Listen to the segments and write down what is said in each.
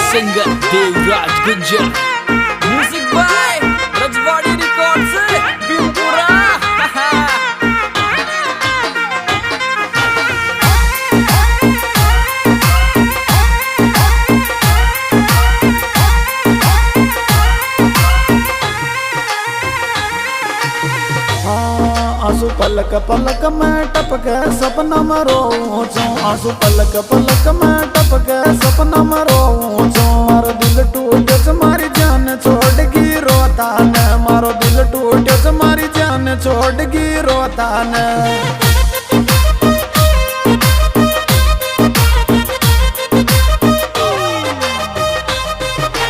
Singer Devraj Guntur, music by Rajwadi records Bhimpura. आंसू पलक पलक में टपके सपना में रोऊं, आंसू पलक पलक में टपके सपना में रोऊं। मारो दिल टूटे से मारी जान छोड़ गी रोता ने, मारो दिल टूटे से मारी जान छोड़ गी रोता ने।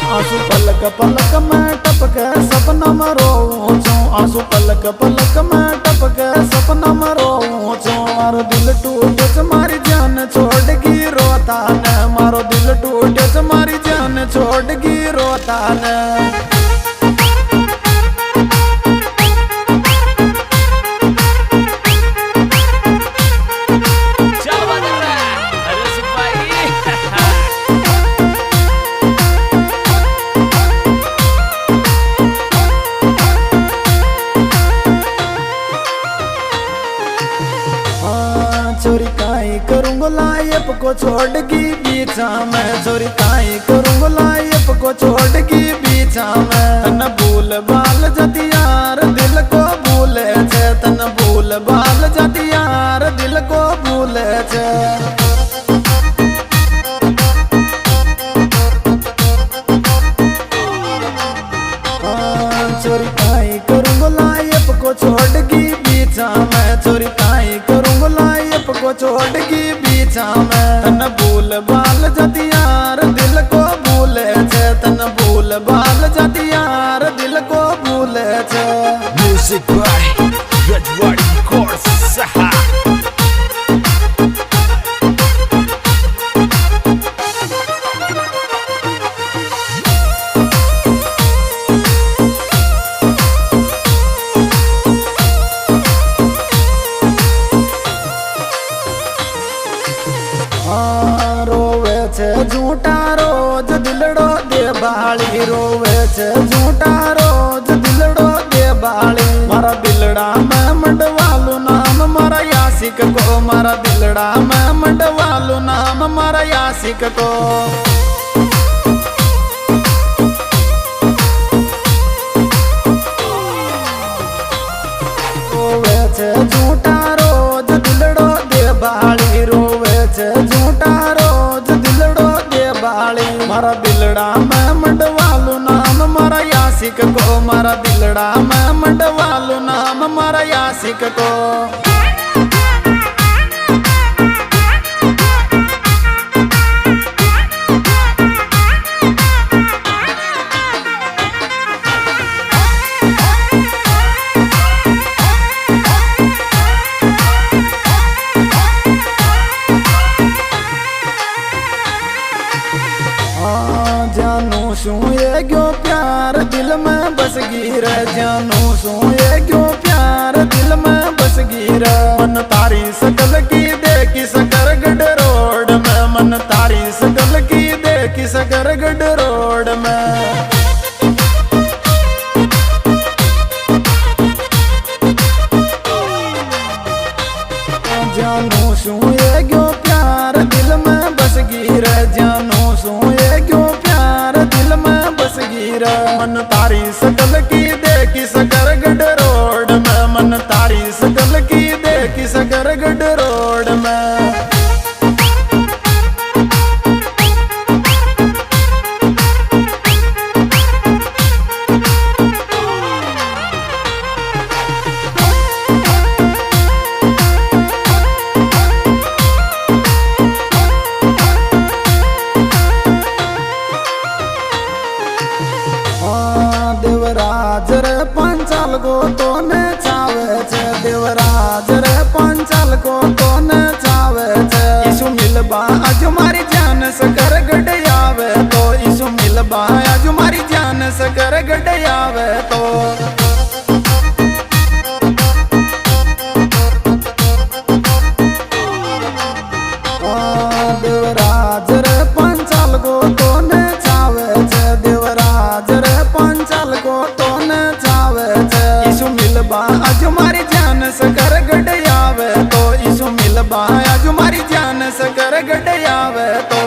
आंसू पलक पलक में टपके सपना में रोऊं, आंसू पलक पलक में टपके सपना में रोऊं। मारो दिल टूटे से मारी जान छोड़ गी रोता ने, मारो दिल टूटे से मारी जान छोड़ गी रोता ने। चोरी काई करूँगा लाइफ को छोड़ की बीचा में, चोरी काई करूँगा लाइफ को छोड़ की बीचा में। तन भूल बाल जाती यार दिल को भूले छे, तन भूल बाल जाती यार दिल को भूले छे। चोरी काई करूँगा लाइफ को छोड़ की बीचा में, चोरी काई करूँगा लाइफ को छोड़ की बीचा में। तन भूल बाल जाती यार दिल को भूले छे, तन भूल बाल जाती यार दिल को भूले छे। Music by Rajwadi records. रोवे छे झूठा रोज दिलड़ो दे बाली, रोवे छे झूठा रोज दिलड़ो दे बाली। मारा दिलड़ा में मंडवालू नाम मारा यासिक को, मारा दिलड़ा में मंडवालू नाम मारा यासिक को। रोवे छे झूठा रोज दिलड़ो दे बाली, रोवे छे झूठा रोज दिलड़ो दे बाली। मारा दिलड़ा में मंडवालू नाम मारा यासिक को, मारा दिलड़ा में मंडवालू नाम मारा यासिक को। जानू सू ये क्यों प्यार दिल में बस गिर, जानू सू ये क्यों प्यार दिल में बस गिर। मन तारी सकल की देखी सकर गड रोड में, मन तारी सकल की देखी सकर गड रोड में। जानू सू ये क्यों प्यार दिल में बस गिर, जानू सू ये क्यों प्यार दिल में बस गिर। मन तारी सकल की देखी सकर गड रोड में, मन तारी सकल की देखी सकर गड रोड में। आवे तो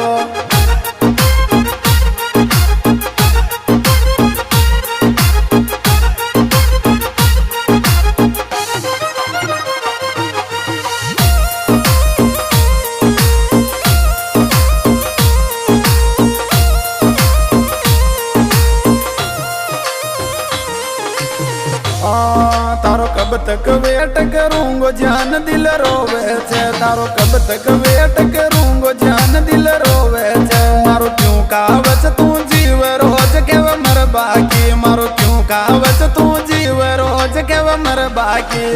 तारो कब तक वेट करूंगो जान दिल रोवे छे तारो कब तक वेट करूंगो जान दिल रोवे छे मारो क्यों कावच तू जीव रोज केव मर बाकी मारो क्यों कावच तू जीव रोज केव मर बाकी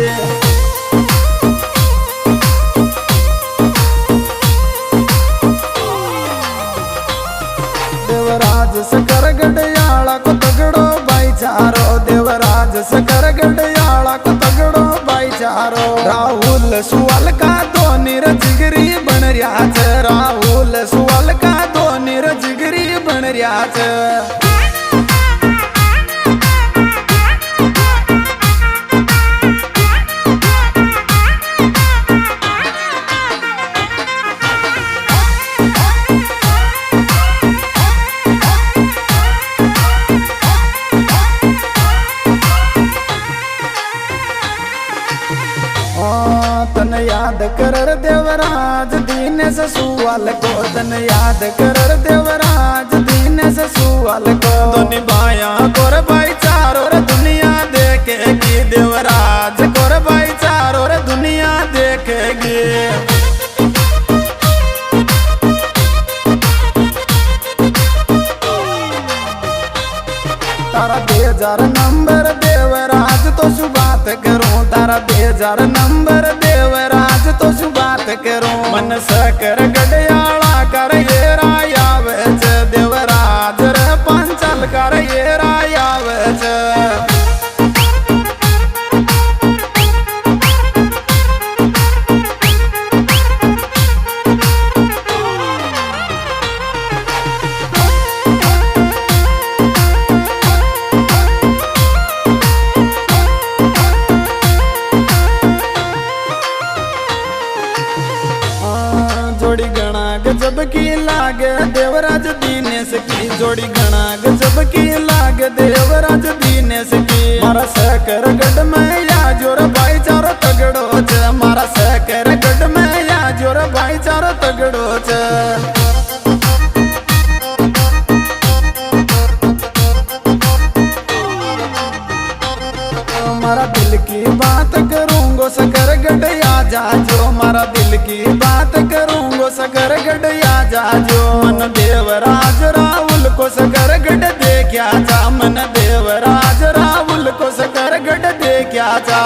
देवराज सकर गडयाला को तगड़ो भाईचारो देवराज सकर गडयाला को तगड़ो भाईचारो राहुल सुवाल का धोनी रे जिगरी बन रहा छे राहुल सुवाल का धोनी रे जिगरी बन रहा छे तन याद कर देवराज दीनेश सुवाल को तन याद कर देवराज दीनेश सुवाल को दोनी बाया कोर भाईचारो रे दुनिया देखेगी देवराज कोर भाईचारो रे दुनिया देखेगी तारा 2000 नंबर देवराज तो शु बात करूं तारा 2000 नंबर देवराज तो शु बात करूं मन सकर गडयाला कर ये रायावे छे देवराज रे पंचल कर ये रायावे छे जोड़ी गणा गजब की लागे देवराज दीनेश की जोड़ी गणा गजब की लागे देवराज दीनेश की मारा सहकर गढ़ में या जोर भाईचारो तगड़ो छे मारा सहकर गढ़ में या जोर भाईचारो तगड़ो छे मारा दिल की बात करूंगो सकर गढ़ आ जाजो मारा दिल की बात करूंगो सकर गढ़ आ जाजो मन देवराज राहुल को सकर गढ़ देखा जा मन देवराज राहुल को सकर गढ़ देखा जा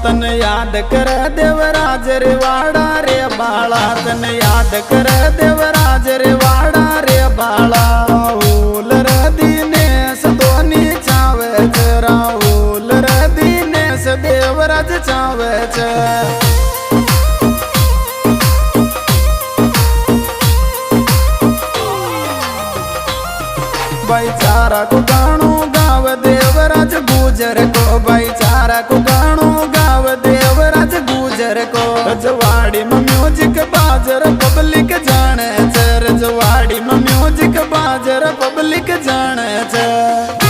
तन याद कर देवराज रे वाड़ा रे बाला तन याद कर देवराज रे वाड़ा रे बाला राहुल रे दीनेश धोनी चावे छे राहुल रे दीनेश देवराज चावे छे भाईचारा को गाणो गाव देवराज गुजर को भाईचारा को गाणो गाव देवराज गुजर को रजवाड़ी में म्यूजिक बाजर पब्लिक जाने छे रजवाड़ी में म्यूजिक बाजर पब्लिक जाने छे।